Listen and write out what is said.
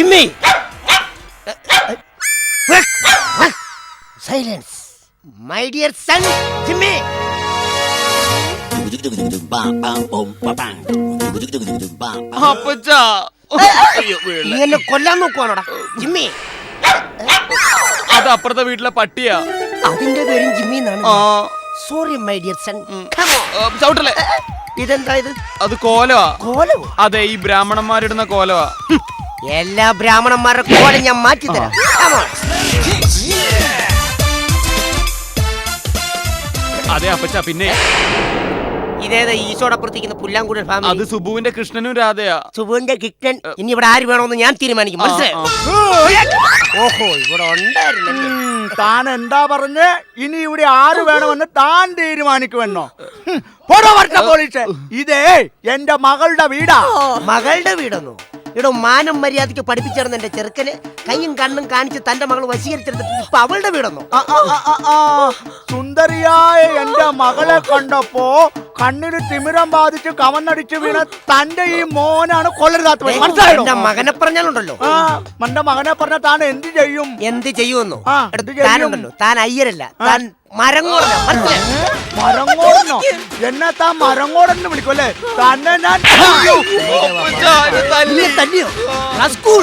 Jimmy silence my dear sun Jimmy. നീ എന്നെ കൊല്ലാൻ നോക്കുവാണോടാ ജിമ്മി? അത് അപ്പുറത്തെ വീട്ടിലെ പട്ടിയാ. അതിന്റെ പേരും ജിമ്മി എന്നാണ്. Sorry my dear son. ചവിട്ടല്ലേ. ഇതെന്താ ഇത്? അത് കോലവാ. കോലവോ? അതെ, ഈ ബ്രാഹ്മണന്മാരിടുന്ന കോലവാ. എല്ലാ ബ്രാഹ്മണന്മാരുടെ കോലം ഞാൻ മാറ്റി തരാം. അതെ അപ്പച്ച. പിന്നെ ഇതേതാ ഈശോടപ്പുറത്തിരിക്കുന്ന പുല്ലാങ്കുഴൽ ഫാമിലി? അത് സുബുവിന്റെ കൃഷ്ണനും രാധയാ. സുബുവിന്റെ കിട്ടൻ. ഇനി ഇവിടെ ആര് വേണമെന്ന് ഞാൻ തീരുമാനിക്കും. ഓഹോ, ഇവിടെ ഉണ്ടായിരുന്നു. താൻ എന്താ പറഞ്ഞ്? ഇനി ഇവിടെ ആര് വേണമെന്ന് താൻ തീരുമാനിക്കുമെന്നോ? പോലീസ്, ഇതേ എന്റെ മകളുടെ വീടാ. മകളുടെ വീടൊന്നോ? ഇവിടെ മാനം മര്യാദയ്ക്ക് പഠിപ്പിച്ചിരുന്ന എന്റെ ചെറുക്കന് കൈയും കണ്ണും കാണിച്ച് തന്റെ മകൾ വശീകരിച്ചെടുത്തിട്ട് ഇപ്പൊ അവളുടെ വീടൊന്നോ? സുന്ദരിയായ എന്റെ മകളെ കണ്ടപ്പോ കണ്ണിന് തിമിരം ബാധിച്ച് കവന്നടിച്ച് വീണ തന്റെ ഈ മോനാണ് കൊല്ലരുതാത്ത. എന്റെ മകനെ പറഞ്ഞാലുണ്ടല്ലോ. എന്റെ മകനെ പറഞ്ഞ താൻ എന്ത് ചെയ്യും? എന്ത് ചെയ്യുമെന്നോ? താനുണ്ടല്ലോ, താൻ അയ്യരല്ല, താൻ മരങ്ങോടനോ. മരങ്ങോടനോ? എന്നെ താൻ മരങ്ങോടനെ വിളിക്കും അല്ലേ? തന്നെ ഞാൻ തല്ലിയോ? സ്കൂൾ